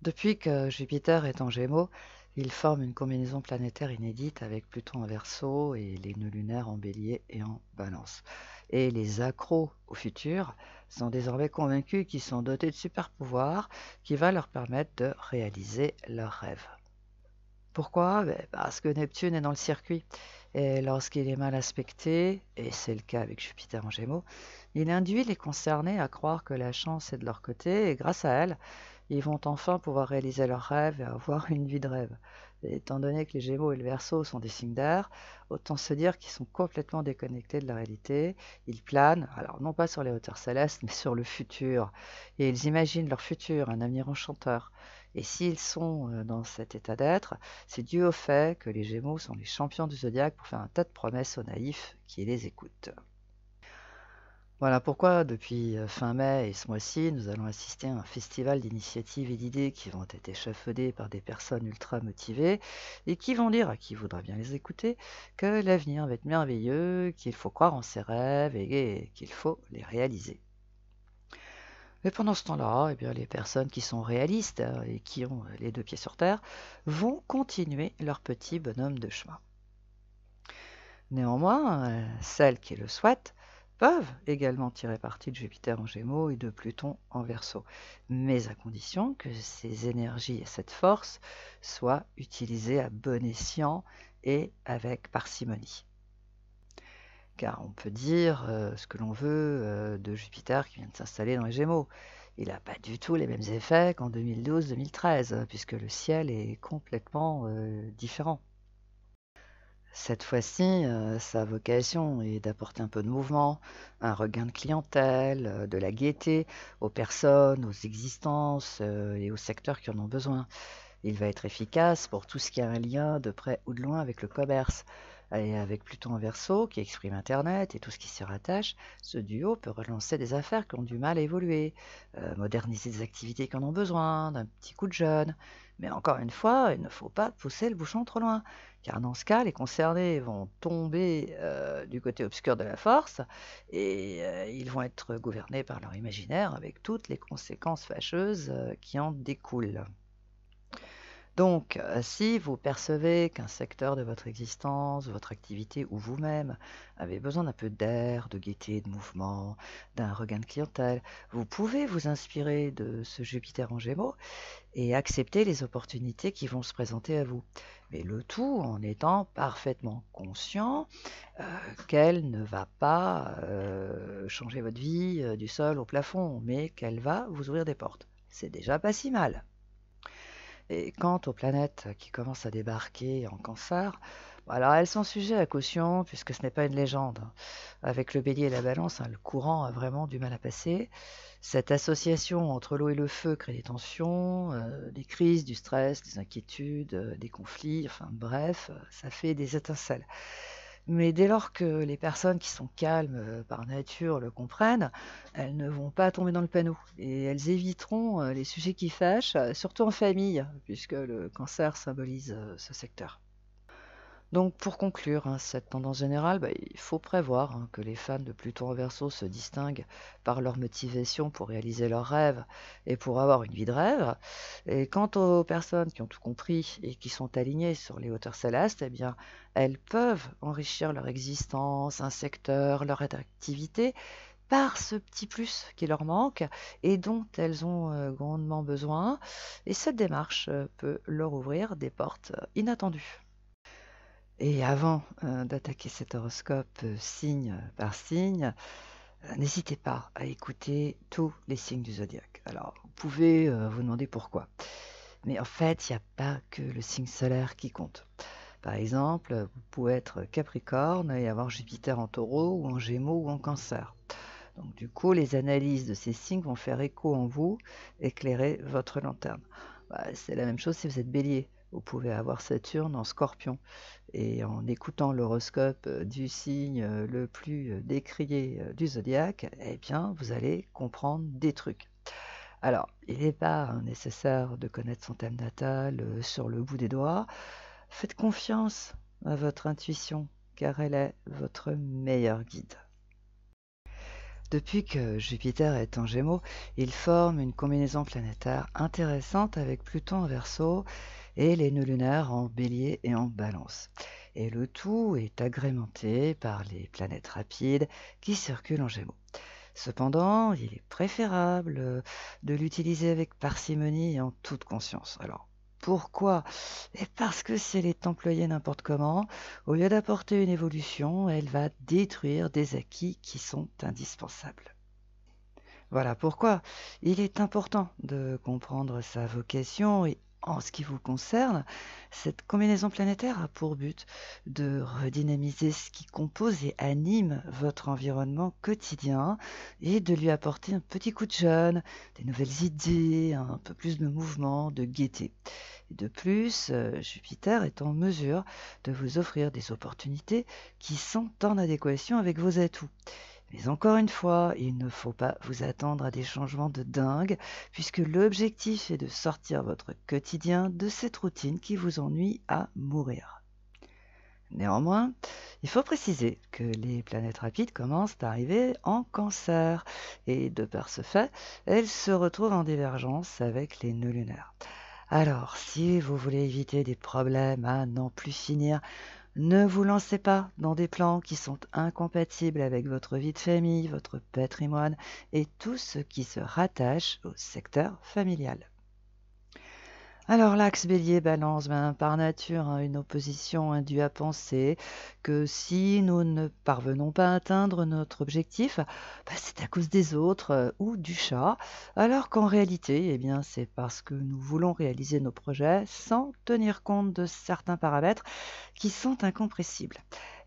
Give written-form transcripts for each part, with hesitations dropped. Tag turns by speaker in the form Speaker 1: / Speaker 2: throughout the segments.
Speaker 1: Depuis que Jupiter est en Gémeaux, il forme une combinaison planétaire inédite avec Pluton en Verseau et les nœuds lunaires en Bélier et en Balance. Et les accros au futur sont désormais convaincus qu'ils sont dotés de super pouvoirs qui va leur permettre de réaliser leurs rêves. Pourquoi? Parce que Neptune est dans le circuit. Et lorsqu'il est mal aspecté, et c'est le cas avec Jupiter en Gémeaux, il induit les concernés à croire que la chance est de leur côté, et grâce à elle, ils vont enfin pouvoir réaliser leurs rêves et avoir une vie de rêve. Et étant donné que les Gémeaux et le Verseau sont des signes d'air, autant se dire qu'ils sont complètement déconnectés de la réalité. Ils planent, alors non pas sur les hauteurs célestes, mais sur le futur. Et ils imaginent leur futur, un avenir enchanteur. Et s'ils sont dans cet état d'être, c'est dû au fait que les Gémeaux sont les champions du zodiaque pour faire un tas de promesses aux naïfs qui les écoutent. Voilà pourquoi, depuis fin mai et ce mois-ci, nous allons assister à un festival d'initiatives et d'idées qui vont être échafaudées par des personnes ultra motivées et qui vont dire à qui voudra bien les écouter que l'avenir va être merveilleux, qu'il faut croire en ses rêves et qu'il faut les réaliser. Mais pendant ce temps-là, eh bien, les personnes qui sont réalistes et qui ont les deux pieds sur terre vont continuer leur petit bonhomme de chemin. Néanmoins, celles qui le souhaitent peuvent également tirer parti de Jupiter en Gémeaux et de Pluton en Verseau, mais à condition que ces énergies et cette force soient utilisées à bon escient et avec parcimonie. Car on peut dire ce que l'on veut de Jupiter qui vient de s'installer dans les Gémeaux. Il n'a pas du tout les mêmes effets qu'en 2012-2013, puisque le ciel est complètement différent. Cette fois-ci, sa vocation est d'apporter un peu de mouvement, un regain de clientèle, de la gaieté aux personnes, aux existences et aux secteurs qui en ont besoin. Il va être efficace pour tout ce qui a un lien de près ou de loin avec le commerce. Et avec Pluton en Verseau, qui exprime Internet et tout ce qui s'y rattache, ce duo peut relancer des affaires qui ont du mal à évoluer, moderniser des activités qui en ont besoin, d'un petit coup de jeune. Mais encore une fois, il ne faut pas pousser le bouchon trop loin, car dans ce cas, les concernés vont tomber du côté obscur de la force et ils vont être gouvernés par leur imaginaire avec toutes les conséquences fâcheuses qui en découlent. Donc, si vous percevez qu'un secteur de votre existence, votre activité ou vous-même avez besoin d'un peu d'air, de gaieté, de mouvement, d'un regain de clientèle, vous pouvez vous inspirer de ce Jupiter en Gémeaux et accepter les opportunités qui vont se présenter à vous. Mais le tout en étant parfaitement conscient qu'elle ne va pas changer votre vie du sol au plafond, mais qu'elle va vous ouvrir des portes. C'est déjà pas si mal. Et quant aux planètes qui commencent à débarquer en Cancer, alors elles sont sujettes à caution puisque ce n'est pas une légende. Avec le Bélier et la Balance, le courant a vraiment du mal à passer. Cette association entre l'eau et le feu crée des tensions, des crises, du stress, des inquiétudes, des conflits, enfin bref, ça fait des étincelles. Mais dès lors que les personnes qui sont calmes par nature le comprennent, elles ne vont pas tomber dans le panneau et elles éviteront les sujets qui fâchent, surtout en famille, puisque le cancer symbolise ce secteur. Donc pour conclure cette tendance générale, il faut prévoir que les fans de Pluton en Verseau se distinguent par leur motivation pour réaliser leurs rêves et pour avoir une vie de rêve. Et quant aux personnes qui ont tout compris et qui sont alignées sur les hauteurs célestes, eh bien, elles peuvent enrichir leur existence, un secteur, leur activité par ce petit plus qui leur manque et dont elles ont grandement besoin. Et cette démarche peut leur ouvrir des portes inattendues. Et avant d'attaquer cet horoscope signe par signe, n'hésitez pas à écouter tous les signes du zodiaque. Alors, vous pouvez vous demander pourquoi. Mais en fait, il n'y a pas que le signe solaire qui compte. Par exemple, vous pouvez être Capricorne et avoir Jupiter en Taureau ou en Gémeaux ou en Cancer. Donc du coup, les analyses de ces signes vont faire écho en vous, éclairer votre lanterne. C'est la même chose si vous êtes Bélier. Vous pouvez avoir Saturne en Scorpion. Et en écoutant l'horoscope du signe le plus décrié du zodiaque, eh bien, vous allez comprendre des trucs. Alors, il n'est pas nécessaire de connaître son thème natal sur le bout des doigts. Faites confiance à votre intuition, car elle est votre meilleur guide. Depuis que Jupiter est en Gémeaux, il forme une combinaison planétaire intéressante avec Pluton en Verseau et les nœuds lunaires en Bélier et en Balance. Et le tout est agrémenté par les planètes rapides qui circulent en Gémeaux. Cependant, il est préférable de l'utiliser avec parcimonie et en toute conscience. Alors, pourquoi? Parce que si elle est employée n'importe comment, au lieu d'apporter une évolution, elle va détruire des acquis qui sont indispensables. Voilà pourquoi il est important de comprendre sa vocation et en ce qui vous concerne, cette combinaison planétaire a pour but de redynamiser ce qui compose et anime votre environnement quotidien et de lui apporter un petit coup de jeune, des nouvelles idées, un peu plus de mouvement, de gaieté. Et de plus, Jupiter est en mesure de vous offrir des opportunités qui sont en adéquation avec vos atouts. Mais encore une fois, il ne faut pas vous attendre à des changements de dingue, puisque l'objectif est de sortir votre quotidien de cette routine qui vous ennuie à mourir. Néanmoins, il faut préciser que les planètes rapides commencent à arriver en Cancer, et de par ce fait, elles se retrouvent en divergence avec les nœuds lunaires. Alors, si vous voulez éviter des problèmes à n'en plus finir, ne vous lancez pas dans des plans qui sont incompatibles avec votre vie de famille, votre patrimoine et tout ce qui se rattache au secteur familial. Alors l'axe Bélier-Balance, par nature, une opposition induit à penser que si nous ne parvenons pas à atteindre notre objectif, c'est à cause des autres ou du chat, alors qu'en réalité, c'est parce que nous voulons réaliser nos projets sans tenir compte de certains paramètres qui sont incompressibles.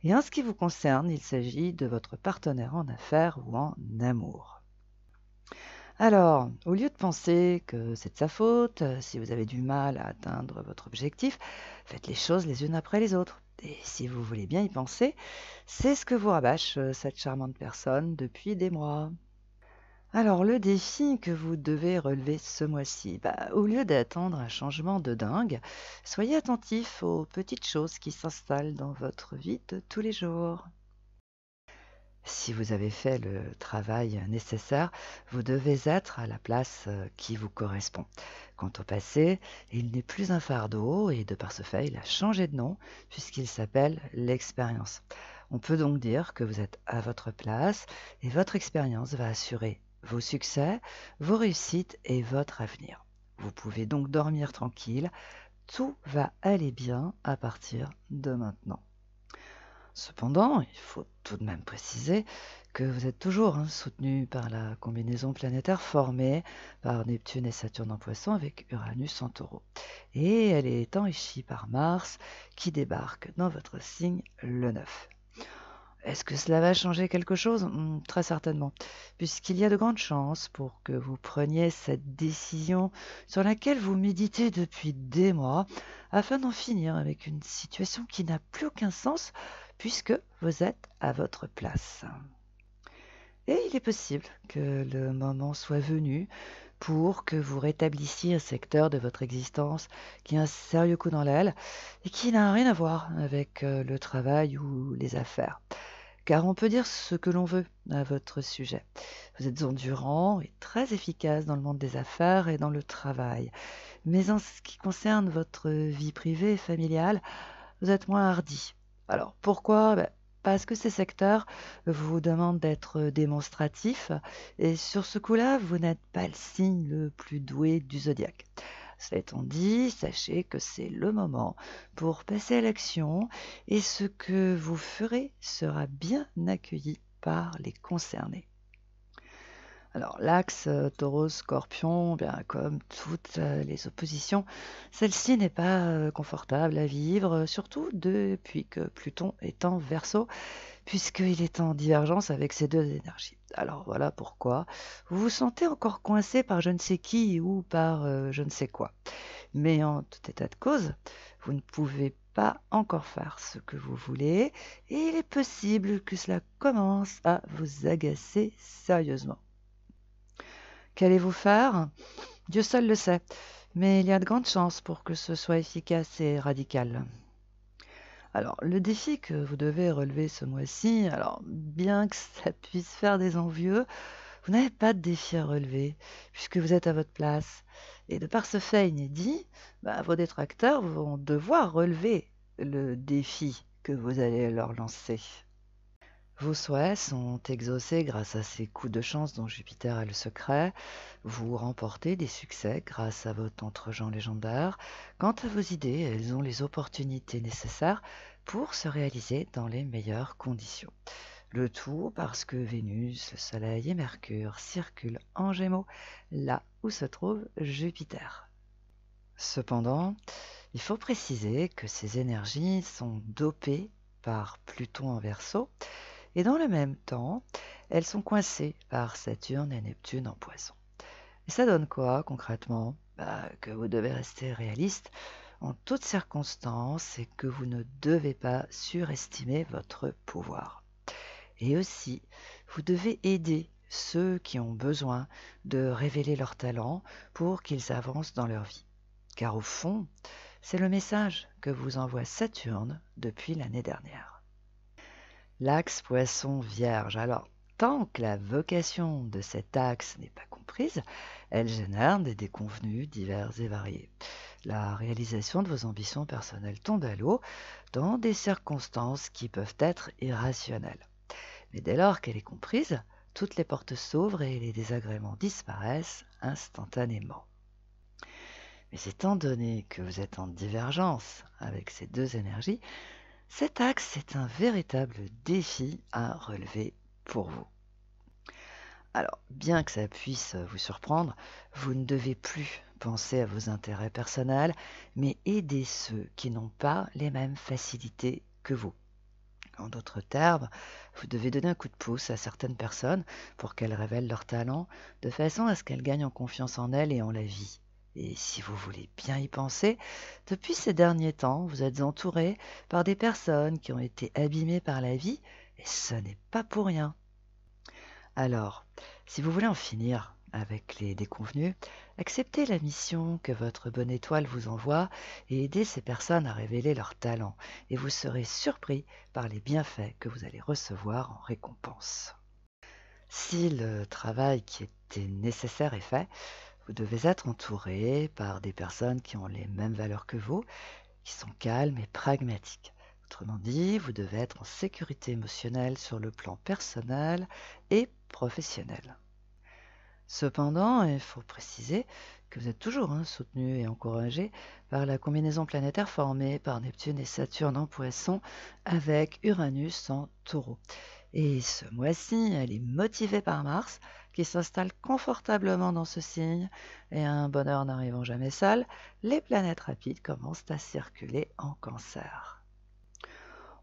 Speaker 1: Et en ce qui vous concerne, il s'agit de votre partenaire en affaires ou en amour. Alors, au lieu de penser que c'est de sa faute, si vous avez du mal à atteindre votre objectif, faites les choses les unes après les autres. Et si vous voulez bien y penser, c'est ce que vous rabâche cette charmante personne depuis des mois. Alors, le défi que vous devez relever ce mois-ci, au lieu d'attendre un changement de dingue, soyez attentif aux petites choses qui s'installent dans votre vie de tous les jours. Si vous avez fait le travail nécessaire, vous devez être à la place qui vous correspond. Quant au passé, il n'est plus un fardeau et de par ce fait, il a changé de nom puisqu'il s'appelle l'expérience. On peut donc dire que vous êtes à votre place et votre expérience va assurer vos succès, vos réussites et votre avenir. Vous pouvez donc dormir tranquille, tout va aller bien à partir de maintenant. Cependant, il faut tout de même préciser que vous êtes toujours soutenu par la combinaison planétaire formée par Neptune et Saturne en Poisson avec Uranus en Taureau. Et elle est enrichie par Mars qui débarque dans votre signe le 9. Est-ce que cela va changer quelque chose? Très certainement, puisqu'il y a de grandes chances pour que vous preniez cette décision sur laquelle vous méditez depuis des mois, afin d'en finir avec une situation qui n'a plus aucun sens, puisque vous êtes à votre place. Et il est possible que le moment soit venu pour que vous rétablissiez un secteur de votre existence qui a un sérieux coup dans l'aile et qui n'a rien à voir avec le travail ou les affaires. Car on peut dire ce que l'on veut à votre sujet. Vous êtes endurant et très efficace dans le monde des affaires et dans le travail. Mais en ce qui concerne votre vie privée et familiale, vous êtes moins hardi. Alors pourquoi? Parce que ces secteurs vous demandent d'être démonstratif et sur ce coup-là, vous n'êtes pas le signe le plus doué du zodiaque. Cela étant dit, sachez que c'est le moment pour passer à l'action et ce que vous ferez sera bien accueilli par les concernés. Alors l'axe Taureau-Scorpion, comme toutes les oppositions, celle-ci n'est pas confortable à vivre, surtout depuis que Pluton est en Verseau, puisqu'il est en divergence avec ces deux énergies. Alors voilà pourquoi vous vous sentez encore coincé par je ne sais qui ou par je ne sais quoi. Mais en tout état de cause, vous ne pouvez pas encore faire ce que vous voulez et il est possible que cela commence à vous agacer sérieusement. Qu'allez-vous faire? Dieu seul le sait, mais il y a de grandes chances pour que ce soit efficace et radical. Alors, le défi que vous devez relever ce mois-ci, alors bien que ça puisse faire des envieux, vous n'avez pas de défi à relever, puisque vous êtes à votre place. Et de par ce fait inédit, vos détracteurs vont devoir relever le défi que vous allez leur lancer. Vos souhaits sont exaucés grâce à ces coups de chance dont Jupiter a le secret. Vous remportez des succès grâce à votre entre-gens légendaire. Quant à vos idées, elles ont les opportunités nécessaires pour se réaliser dans les meilleures conditions. Le tout parce que Vénus, le Soleil et Mercure circulent en Gémeaux, là où se trouve Jupiter. Cependant, il faut préciser que ces énergies sont dopées par Pluton en Verseau, et dans le même temps, elles sont coincées par Saturne et Neptune en Poisson. Et ça donne quoi concrètement? Que vous devez rester réaliste en toutes circonstances et que vous ne devez pas surestimer votre pouvoir. Et aussi, vous devez aider ceux qui ont besoin de révéler leur talent pour qu'ils avancent dans leur vie. Car au fond, c'est le message que vous envoie Saturne depuis l'année dernière. L'axe Poisson-Vierge. Alors, tant que la vocation de cet axe n'est pas comprise, elle génère des déconvenus divers et variés. La réalisation de vos ambitions personnelles tombe à l'eau dans des circonstances qui peuvent être irrationnelles. Mais dès lors qu'elle est comprise, toutes les portes s'ouvrent et les désagréments disparaissent instantanément. Mais étant donné que vous êtes en divergence avec ces deux énergies, cet axe est un véritable défi à relever pour vous. Alors, bien que ça puisse vous surprendre, vous ne devez plus penser à vos intérêts personnels, mais aider ceux qui n'ont pas les mêmes facilités que vous. En d'autres termes, vous devez donner un coup de pouce à certaines personnes pour qu'elles révèlent leur talent, de façon à ce qu'elles gagnent en confiance en elles et en la vie. Et si vous voulez bien y penser, depuis ces derniers temps, vous êtes entouré par des personnes qui ont été abîmées par la vie, et ce n'est pas pour rien. Alors, si vous voulez en finir avec les déconvenus, acceptez la mission que votre bonne étoile vous envoie et aidez ces personnes à révéler leur talent, et vous serez surpris par les bienfaits que vous allez recevoir en récompense. Si le travail qui était nécessaire est fait, vous devez être entouré par des personnes qui ont les mêmes valeurs que vous, qui sont calmes et pragmatiques. Autrement dit, vous devez être en sécurité émotionnelle sur le plan personnel et professionnel. Cependant, il faut préciser que vous êtes toujours soutenu et encouragé par la combinaison planétaire formée par Neptune et Saturne en Poisson avec Uranus en Taureau. Et ce mois-ci, elle est motivée par Mars qui s'installe confortablement dans ce signe, et un bonheur n'arrivant jamais seul, les planètes rapides commencent à circuler en Cancer.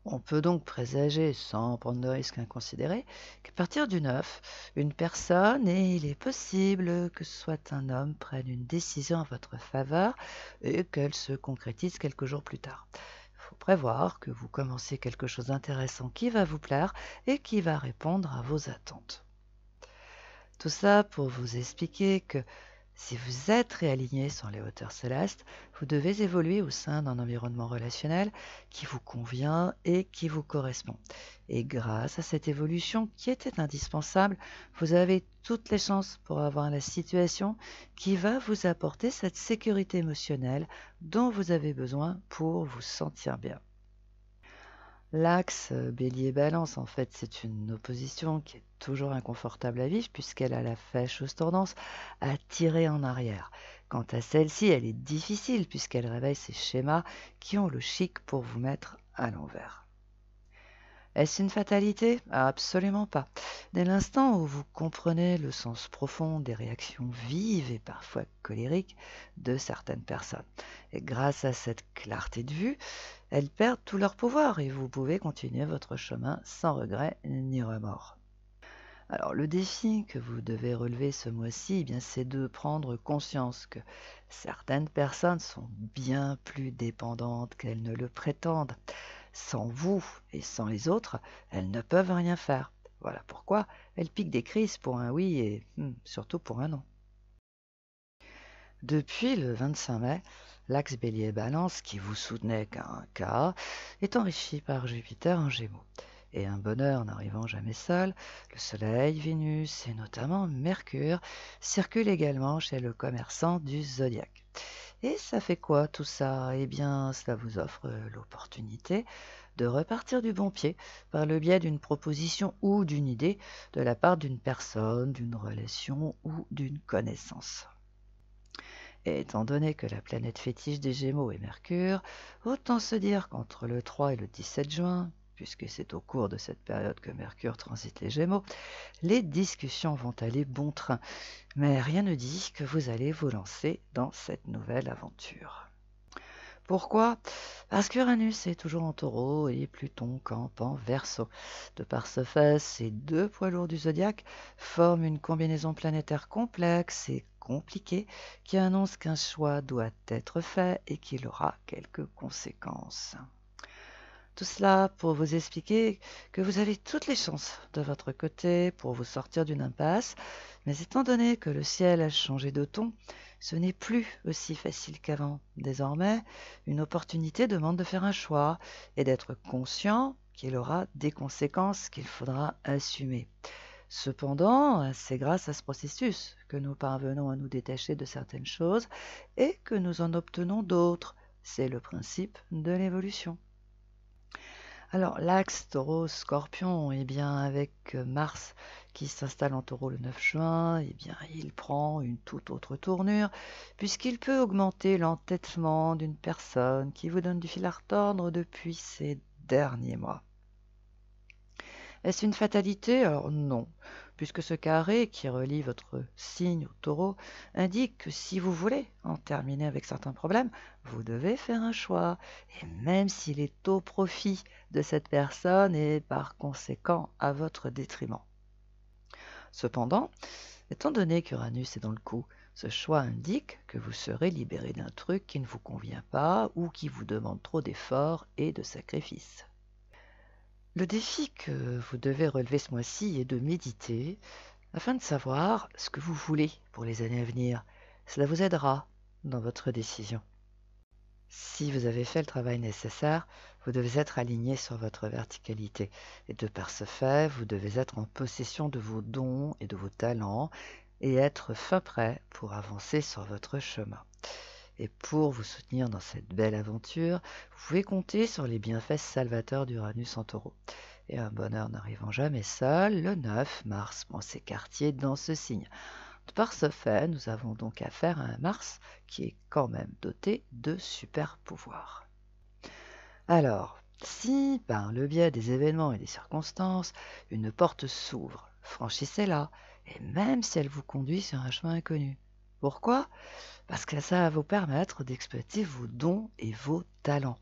Speaker 1: On peut donc présager, sans prendre de risques inconsidérés, qu'à partir du 9, une personne, et il est possible que ce soit un homme, prenne une décision en votre faveur et qu'elle se concrétise quelques jours plus tard. Il faut prévoir que vous commencez quelque chose d'intéressant qui va vous plaire et qui va répondre à vos attentes. Tout ça pour vous expliquer que si vous êtes réaligné sur les hauteurs célestes, vous devez évoluer au sein d'un environnement relationnel qui vous convient et qui vous correspond. Et grâce à cette évolution qui était indispensable, vous avez toutes les chances pour avoir la situation qui va vous apporter cette sécurité émotionnelle dont vous avez besoin pour vous sentir bien. L'axe Bélier-Balance, en fait, c'est une opposition qui est toujours inconfortable à vivre puisqu'elle a la fâcheuse tendance à tirer en arrière. Quant à celle-ci, elle est difficile puisqu'elle réveille ces schémas qui ont le chic pour vous mettre à l'envers. Est-ce une fatalité? Absolument pas. Dès l'instant où vous comprenez le sens profond des réactions vives et parfois colériques de certaines personnes. Et grâce à cette clarté de vue, elles perdent tout leur pouvoir et vous pouvez continuer votre chemin sans regret ni remords. Alors le défi que vous devez relever ce mois-ci, c'est de prendre conscience que certaines personnes sont bien plus dépendantes qu'elles ne le prétendent. Sans vous et sans les autres, elles ne peuvent rien faire. Voilà pourquoi elles piquent des crises pour un oui et surtout pour un non. Depuis le 25 mai, L'axe Bélier-Balance, qui vous soutenait qu'à un cas, est enrichi par Jupiter en Gémeaux. Et un bonheur n'arrivant jamais seul, le Soleil, Vénus et notamment Mercure circulent également chez le commerçant du zodiaque. Et ça fait quoi tout ça? Eh bien, cela vous offre l'opportunité de repartir du bon pied par le biais d'une proposition ou d'une idée de la part d'une personne, d'une relation ou d'une connaissance. Et étant donné que la planète fétiche des Gémeaux est Mercure, autant se dire qu'entre le 3 et le 17 juin, puisque c'est au cours de cette période que Mercure transite les Gémeaux, les discussions vont aller bon train. Mais rien ne dit que vous allez vous lancer dans cette nouvelle aventure. Pourquoi? Parce qu'Uranus est toujours en Taureau et Pluton campe en Verseau. De par ce fait, ces deux poids lourds du zodiaque forment une combinaison planétaire complexe et compliquée qui annonce qu'un choix doit être fait et qu'il aura quelques conséquences. Tout cela pour vous expliquer que vous avez toutes les chances de votre côté pour vous sortir d'une impasse, mais étant donné que le ciel a changé de ton, ce n'est plus aussi facile qu'avant. Désormais, une opportunité demande de faire un choix et d'être conscient qu'il aura des conséquences qu'il faudra assumer. Cependant, c'est grâce à ce processus que nous parvenons à nous détacher de certaines choses et que nous en obtenons d'autres. C'est le principe de l'évolution. Alors, l'axe Taureau-Scorpion, eh bien, avec Mars qui s'installe en Taureau le 9 juin, eh bien, il prend une toute autre tournure, puisqu'il peut augmenter l'entêtement d'une personne qui vous donne du fil à retordre depuis ces derniers mois. Est-ce une fatalité? Alors non, puisque ce carré qui relie votre signe au Taureau indique que si vous voulez en terminer avec certains problèmes, vous devez faire un choix, et même s'il est au profit de cette personne et par conséquent à votre détriment. Cependant, étant donné qu'Uranus est dans le coup, ce choix indique que vous serez libéré d'un truc qui ne vous convient pas ou qui vous demande trop d'efforts et de sacrifices. Le défi que vous devez relever ce mois-ci est de méditer afin de savoir ce que vous voulez pour les années à venir. Cela vous aidera dans votre décision. Si vous avez fait le travail nécessaire, vous devez être aligné sur votre verticalité. Et de par ce fait, vous devez être en possession de vos dons et de vos talents et être fin prêt pour avancer sur votre chemin. Et pour vous soutenir dans cette belle aventure, vous pouvez compter sur les bienfaits salvateurs d'Uranus en Taureau. Et un bonheur n'arrivant jamais seul, le 9 mars prend ses quartiers dans ce signe. De par ce fait, nous avons donc affaire à un Mars qui est quand même doté de super pouvoirs. Alors, si par le biais des événements et des circonstances, une porte s'ouvre, franchissez-la, et même si elle vous conduit sur un chemin inconnu. Pourquoi? Parce que ça va vous permettre d'exploiter vos dons et vos talents.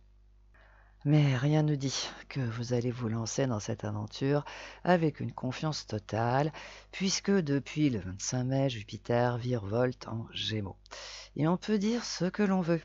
Speaker 1: Mais rien ne dit que vous allez vous lancer dans cette aventure avec une confiance totale, puisque depuis le 25 mai, Jupiter virevolte en Gémeaux. Et on peut dire ce que l'on veut.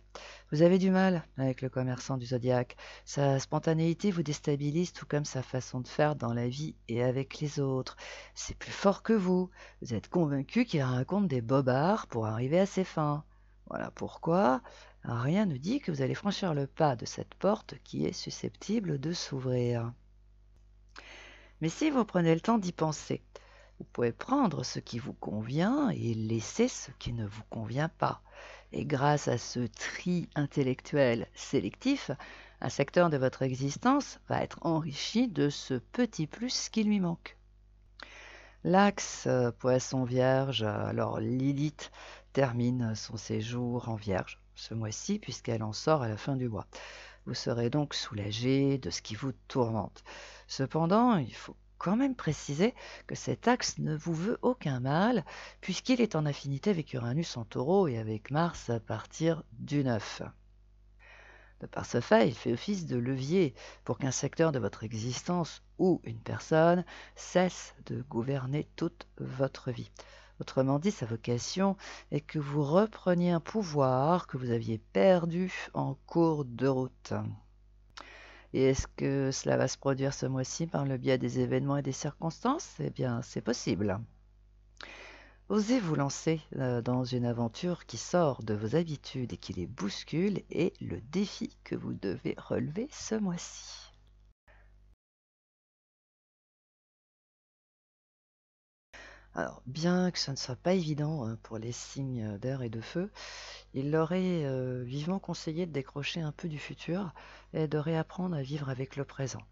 Speaker 1: Vous avez du mal avec le commerçant du zodiaque. Sa spontanéité vous déstabilise, tout comme sa façon de faire dans la vie et avec les autres. C'est plus fort que vous. Vous êtes convaincu qu'il raconte des bobards pour arriver à ses fins. Voilà pourquoi rien ne dit que vous allez franchir le pas de cette porte qui est susceptible de s'ouvrir. Mais si vous prenez le temps d'y penser, vous pouvez prendre ce qui vous convient et laisser ce qui ne vous convient pas. Et grâce à ce tri intellectuel sélectif, un secteur de votre existence va être enrichi de ce petit plus qui lui manque. L'axe Poisson-Vierge, alors Lilith termine son séjour en Vierge ce mois-ci puisqu'elle en sort à la fin du mois. Vous serez donc soulagé de ce qui vous tourmente. Cependant, il faut quand même préciser que cet axe ne vous veut aucun mal puisqu'il est en affinité avec Uranus en Taureau et avec Mars à partir du 9. De par ce fait, il fait office de levier pour qu'un secteur de votre existence ou une personne cesse de gouverner toute votre vie. Autrement dit, sa vocation est que vous repreniez un pouvoir que vous aviez perdu en cours de route. Et est-ce que cela va se produire ce mois-ci par le biais des événements et des circonstances? Eh bien, c'est possible. Osez vous lancer dans une aventure qui sort de vos habitudes et qui les bouscule est le défi que vous devez relever ce mois-ci. Alors, bien que ce ne soit pas évident pour les signes d'air et de feu, il leur est vivement conseillé de décrocher un peu du futur et de réapprendre à vivre avec le présent.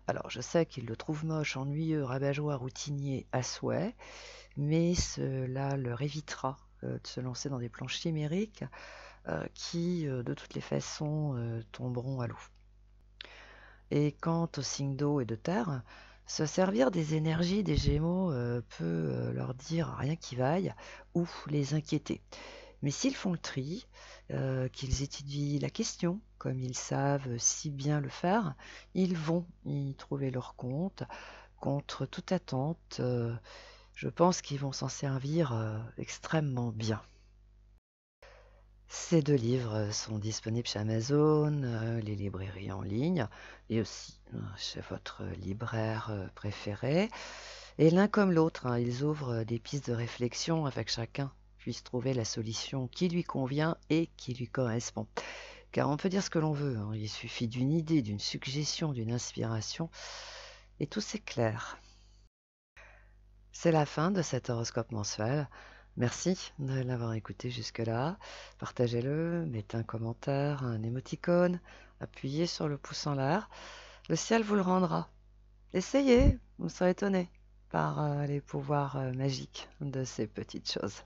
Speaker 1: Alors, je sais qu'ils le trouvent moche, ennuyeux, rabat-joie, routinier à souhait, mais cela leur évitera de se lancer dans des plans chimériques qui, de toutes les façons, tomberont à l'eau. Et quant aux signes d'eau et de terre, se servir des énergies des Gémeaux peut leur dire rien qui vaille ou les inquiéter. Mais s'ils font le tri, qu'ils étudient la question, comme ils savent si bien le faire, ils vont y trouver leur compte. Contre toute attente, je pense qu'ils vont s'en servir extrêmement bien. Ces 2 livres sont disponibles chez Amazon, les librairies en ligne et aussi chez votre libraire préféré. Et l'un comme l'autre, hein, ils ouvrent des pistes de réflexion afin que chacun puisse trouver la solution qui lui convient et qui lui correspond. Car on peut dire ce que l'on veut, hein, il suffit d'une idée, d'une suggestion, d'une inspiration et tout s'éclaire. C'est la fin de cet horoscope mensuel. Merci de l'avoir écouté jusque-là. Partagez-le, mettez un commentaire, un émoticône, appuyez sur le pouce en l'air. Le ciel vous le rendra. Essayez, vous serez étonné par les pouvoirs magiques de ces petites choses.